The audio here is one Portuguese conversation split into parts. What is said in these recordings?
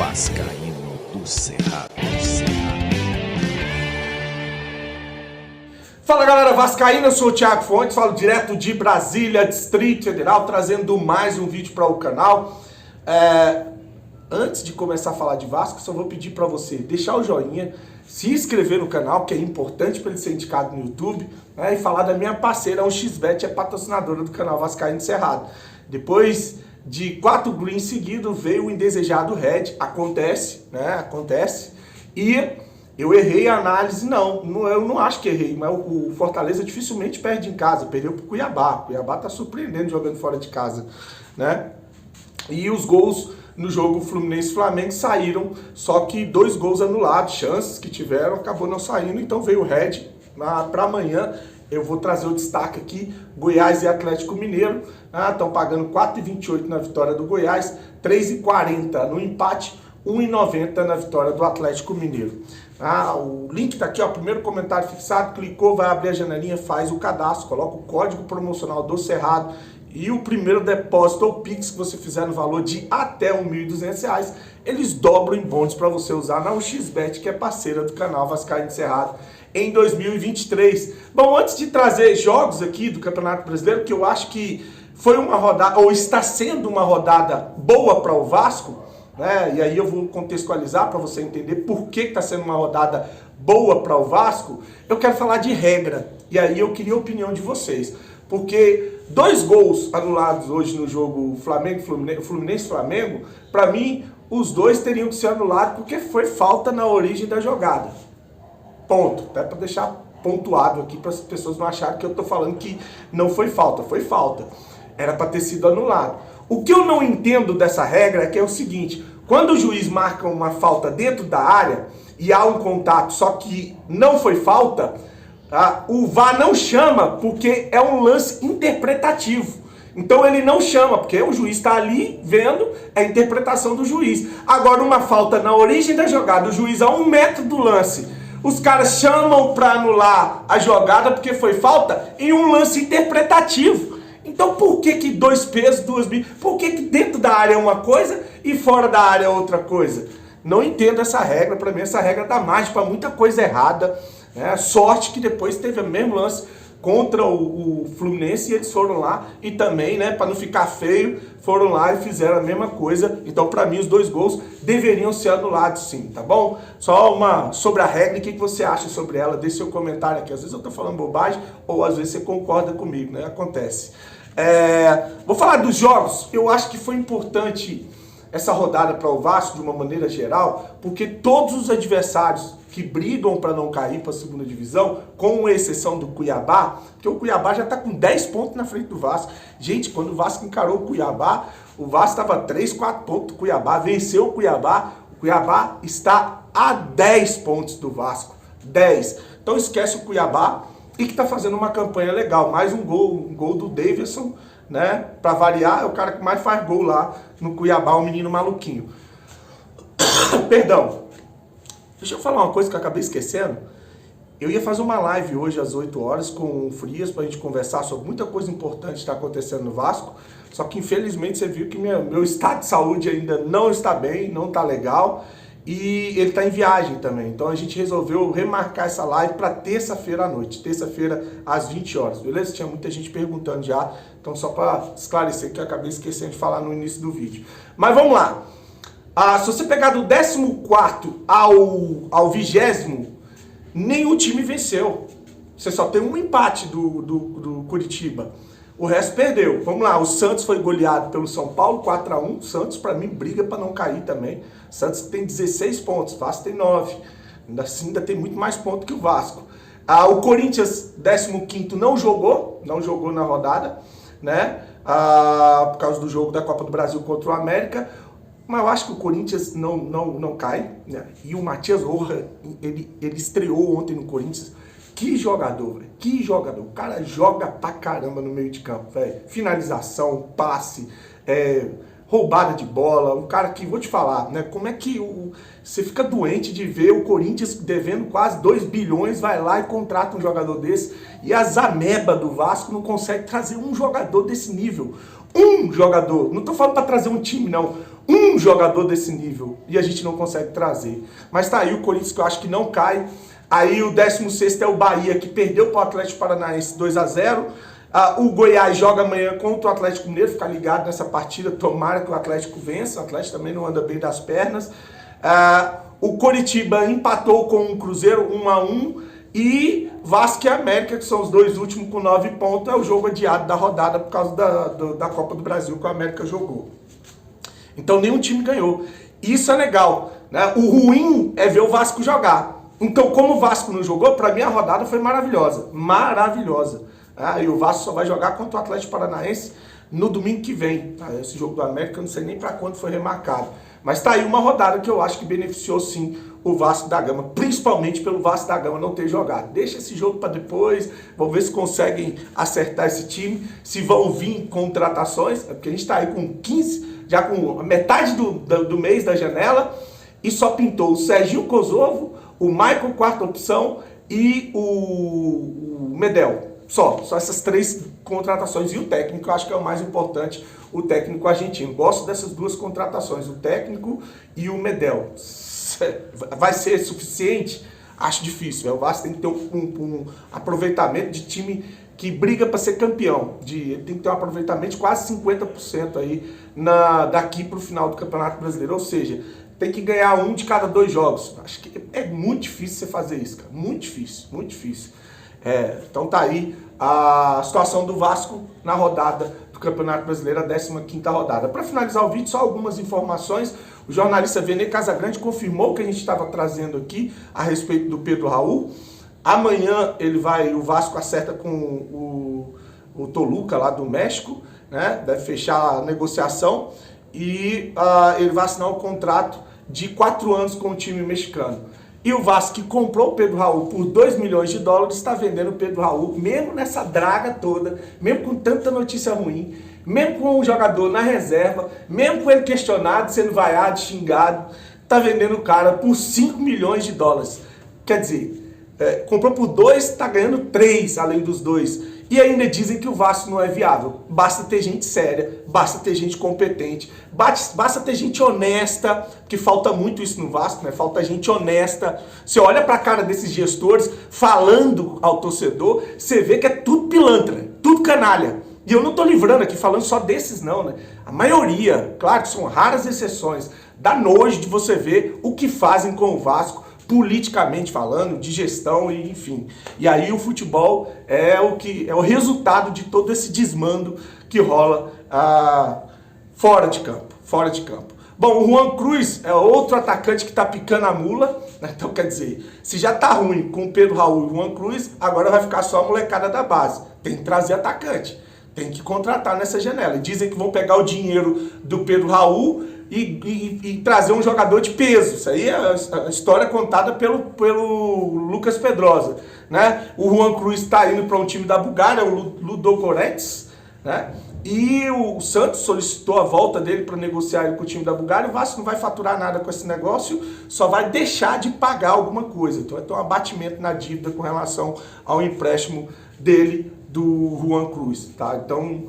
Vascaíno do Cerrado. Fala galera vascaína, eu sou o Thiago Fontes, falo direto de Brasília, Distrito Federal, trazendo mais um vídeo para o canal. Antes de começar a falar de Vasco, só vou pedir para você deixar o joinha, se inscrever no canal, que é importante para ele ser indicado no YouTube, né, e falar da minha parceira, a 1xBet, é patrocinadora do canal Vascaíno do Cerrado. Depois de 4 greens seguidos, veio o indesejado Red, acontece, e eu errei a análise, eu não acho que errei, mas o Fortaleza dificilmente perde em casa, perdeu pro Cuiabá. O Cuiabá tá surpreendendo jogando fora de casa, né? E os gols no jogo Fluminense-Flamengo saíram, só que 2 gols anulados, chances que tiveram, acabou não saindo, então veio o Red. Para amanhã eu vou trazer o destaque aqui, Goiás e Atlético Mineiro, estão pagando 4,28 na vitória do Goiás, 3,40 no empate, 1,90 na vitória do Atlético Mineiro. O link tá aqui, ó, primeiro comentário fixado, clicou, vai abrir a janelinha, faz o cadastro, coloca o código promocional do Cerrado e o primeiro depósito ou Pix que você fizer no valor de até R$ 1.200, eles dobram em bônus para você usar na 1xBet, que é parceira do canal Vascaíno do Cerrado, em 2023. Bom, antes de trazer jogos aqui do Campeonato Brasileiro, que eu acho que foi uma rodada, ou está sendo uma rodada boa para o Vasco, né? E aí eu vou contextualizar para você entender por que está sendo uma rodada boa para o Vasco. Eu quero falar de regra, e aí eu queria a opinião de vocês, porque 2 gols anulados hoje no jogo Fluminense-Flamengo, para mim, os 2 teriam que ser anulados porque foi falta na origem da jogada. Ponto. Até para deixar pontuado aqui, para as pessoas não acharem que eu estou falando que não foi falta. Foi falta. Era para ter sido anulado. O que eu não entendo dessa regra é que é o seguinte: quando o juiz marca uma falta dentro da área e há um contato, só que não foi falta, o VAR não chama porque é um lance interpretativo. Então ele não chama, porque o juiz está ali vendo a interpretação do juiz. Agora, uma falta na origem da jogada, o juiz a 1 metro do lance, os caras chamam para anular a jogada porque foi falta em um lance interpretativo. Então por que 2 pesos, 2 medidas? Por que dentro da área é uma coisa e fora da área é outra coisa? Não entendo essa regra. Para mim essa regra dá margem para muita coisa errada, né? Sorte que depois teve o mesmo lance contra o Fluminense e eles foram lá e também, né, para não ficar feio, foram lá e fizeram a mesma coisa. Então para mim os 2 gols deveriam ser anulados sim, tá bom? Só uma sobre a regra, e o que você acha sobre ela? Deixe seu comentário aqui. Às vezes eu tô falando bobagem ou às vezes você concorda comigo, né? Acontece. Vou falar dos jogos. Eu acho que foi importante essa rodada para o Vasco de uma maneira geral, porque todos os adversários que brigam para não cair para a segunda divisão, com exceção do Cuiabá, porque o Cuiabá já está com 10 pontos na frente do Vasco. Gente, quando o Vasco encarou o Vasco estava 3, 4 pontos do Cuiabá, venceu o Cuiabá está a 10 pontos do Vasco, 10. Então esquece o Cuiabá, e que está fazendo uma campanha legal, mais um gol do Davidson, né? Para variar, é o cara que mais faz gol lá no Cuiabá, o menino maluquinho. Perdão. Deixa eu falar uma coisa que eu acabei esquecendo. Eu ia fazer uma live hoje às 8 horas com o Frias pra gente conversar sobre muita coisa importante que está acontecendo no Vasco, só que infelizmente você viu que meu estado de saúde ainda não está bem, não está legal, e ele está em viagem também. Então a gente resolveu remarcar essa live para terça-feira à noite, terça-feira às 20 horas, beleza? Tinha muita gente perguntando já, então só para esclarecer que eu acabei esquecendo de falar no início do vídeo. Mas vamos lá. Se você pegar do 14º ao 20º, nenhum time venceu. Você só tem um empate do Curitiba. O resto perdeu. Vamos lá, o Santos foi goleado pelo São Paulo, 4-1. Santos, para mim, briga para não cair também. Santos tem 16 pontos, Vasco tem 9. Ainda tem muito mais pontos que o Vasco. O Corinthians, 15º, não jogou na rodada, né? Por causa do jogo da Copa do Brasil contra o América. Mas eu acho que o Corinthians não cai, né? E o Matias Rojas, ele estreou ontem no Corinthians. Que jogador, velho. Que jogador. O cara joga pra caramba no meio de campo, velho. Finalização, passe, roubada de bola, um cara que, vou te falar, né, como é que você fica doente de ver o Corinthians devendo quase 2 bilhões, vai lá e contrata um jogador desse, e a Zameba do Vasco não consegue trazer um jogador desse nível. Um jogador, não tô falando para trazer um time não, um jogador desse nível, e a gente não consegue trazer. Mas tá aí o Corinthians, que eu acho que não cai. Aí o 16º é o Bahia, que perdeu para o Atlético Paranaense 2-0. O Goiás joga amanhã contra o Atlético Mineiro, fica ligado nessa partida, tomara que o Atlético vença, o Atlético também não anda bem das pernas. O Coritiba empatou com o Cruzeiro 1-1, e Vasco e América, que são os dois últimos com 9 pontos, é o jogo adiado da rodada por causa da Copa do Brasil que o América jogou. Então nenhum time ganhou. Isso é legal, né? O ruim é ver o Vasco jogar. Então, como o Vasco não jogou, para mim a rodada foi maravilhosa. Maravilhosa. E o Vasco só vai jogar contra o Atlético Paranaense no domingo que vem. Esse jogo do América, eu não sei nem para quando foi remarcado. Mas tá aí uma rodada que eu acho que beneficiou sim o Vasco da Gama, principalmente pelo Vasco da Gama não ter jogado. Deixa esse jogo para depois, vamos ver se conseguem acertar esse time, se vão vir contratações, porque a gente tá aí com 15, já com metade do mês da janela, e só pintou o Serginho Kosovo, o Michael, quarta opção, e o Medel. Só essas 3 contratações. E o técnico, eu acho que é o mais importante, o técnico argentino. Gosto dessas 2 contratações, o técnico e o Medel. Vai ser suficiente? Acho difícil. O Vasco tem que ter um aproveitamento de time que briga para ser campeão. Tem que ter um aproveitamento de quase 50% aí daqui para o final do Campeonato Brasileiro. Ou seja, tem que ganhar 1 de cada 2 jogos. Acho que é muito difícil você fazer isso, cara. Muito difícil, muito difícil. Então tá aí a situação do Vasco na rodada do Campeonato Brasileiro, a 15ª rodada. Para finalizar o vídeo, só algumas informações. O jornalista Vene Casagrande confirmou o que a gente estava trazendo aqui a respeito do Pedro Raul. Amanhã o Vasco acerta com o Toluca lá do México, né? Deve fechar a negociação e ele vai assinar um contrato de 4 anos com o time mexicano. E o Vasco, que comprou o Pedro Raul por 2 milhões de dólares, está vendendo o Pedro Raul, mesmo nessa draga toda, mesmo com tanta notícia ruim, mesmo com o jogador na reserva, mesmo com ele questionado, sendo vaiado, xingado, está vendendo o cara por 5 milhões de dólares. Quer dizer, comprou por 2, está ganhando 3 além dos 2. E ainda dizem que o Vasco não é viável. Basta ter gente séria, basta ter gente competente, basta ter gente honesta, que falta muito isso no Vasco, né? Falta gente honesta. Você olha pra cara desses gestores falando ao torcedor, você vê que é tudo pilantra, tudo canalha. E eu não tô livrando aqui falando só desses não, né? A maioria, claro que são raras exceções, dá nojo de você ver o que fazem com o Vasco, politicamente falando, de gestão e enfim. E aí o futebol é o resultado de todo esse desmando que rola fora de campo. Bom, o Juan Cruz é outro atacante que tá picando a mula, né? Então quer dizer, se já tá ruim com o Pedro Raul e o Juan Cruz, agora vai ficar só a molecada da base. Tem que trazer atacante, tem que contratar nessa janela. E dizem que vão pegar o dinheiro do Pedro Raul e trazer um jogador de peso. Isso aí é a história contada pelo Lucas Pedrosa, né? O Juan Cruz está indo para um time da Bulgária, o Ludogorets, né? E o Santos solicitou a volta dele para negociar ele com o time da Bulgária. O Vasco não vai faturar nada com esse negócio, só vai deixar de pagar alguma coisa. Então vai ter um abatimento na dívida com relação ao empréstimo dele, do Juan Cruz, tá? Então,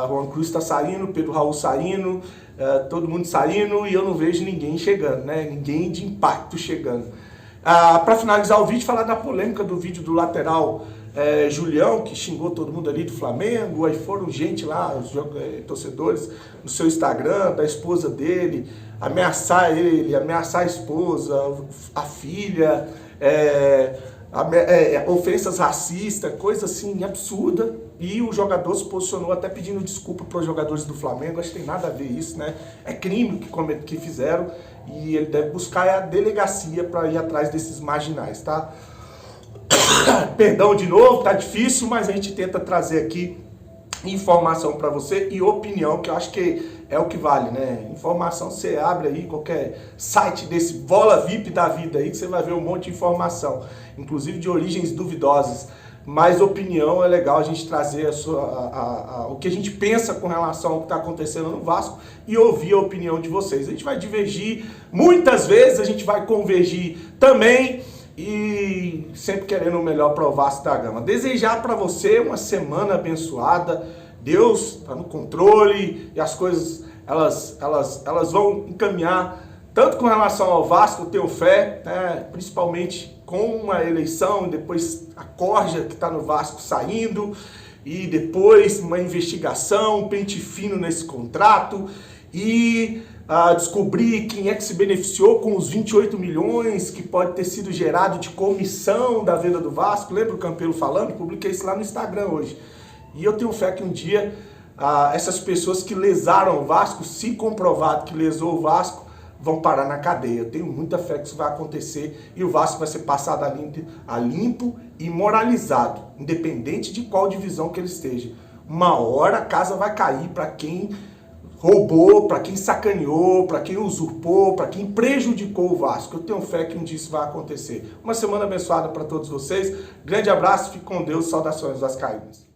Juan Cruz está saindo, Pedro Raul saindo, todo mundo saindo e eu não vejo ninguém chegando, né? Ninguém de impacto chegando. Para finalizar o vídeo, falar da polêmica do vídeo do lateral Julião, que xingou todo mundo ali do Flamengo. Aí foram gente lá, os torcedores, no seu Instagram, da esposa dele, ameaçar ele, ameaçar a esposa, a filha, ofensas racistas, coisa assim absurda. E o jogador se posicionou até pedindo desculpa para os jogadores do Flamengo. Acho que tem nada a ver isso, né? É crime que fizeram e ele deve buscar a delegacia para ir atrás desses marginais, tá? Perdão de novo, tá difícil, mas a gente tenta trazer aqui informação para você e opinião, que eu acho que é o que vale, né? Informação, você abre aí qualquer site desse Bola VIP da vida aí, que você vai ver um monte de informação, inclusive de origens duvidosas. mas opinião é legal a gente trazer o que a gente pensa com relação ao que está acontecendo no Vasco e ouvir a opinião de vocês. A gente vai divergir, muitas vezes a gente vai convergir também e sempre querendo o melhor para o Vasco da Gama. Desejar para você uma semana abençoada. Deus está no controle e as coisas elas vão encaminhar tanto com relação ao Vasco, eu tenho fé, né, principalmente com uma eleição, depois a corja que está no Vasco saindo, e depois uma investigação, um pente fino nesse contrato, e descobrir quem é que se beneficiou com os 28 milhões que pode ter sido gerado de comissão da venda do Vasco. Lembra o Campelo falando? Publiquei isso lá no Instagram hoje. E eu tenho fé que um dia essas pessoas que lesaram o Vasco, se comprovado que lesou o Vasco, vão parar na cadeia. Eu tenho muita fé que isso vai acontecer e o Vasco vai ser passado a limpo e moralizado, independente de qual divisão que ele esteja. Uma hora a casa vai cair para quem roubou, para quem sacaneou, para quem usurpou, para quem prejudicou o Vasco. Eu tenho fé que um dia isso vai acontecer. Uma semana abençoada para todos vocês. Grande abraço, fique com Deus, saudações vascaínas.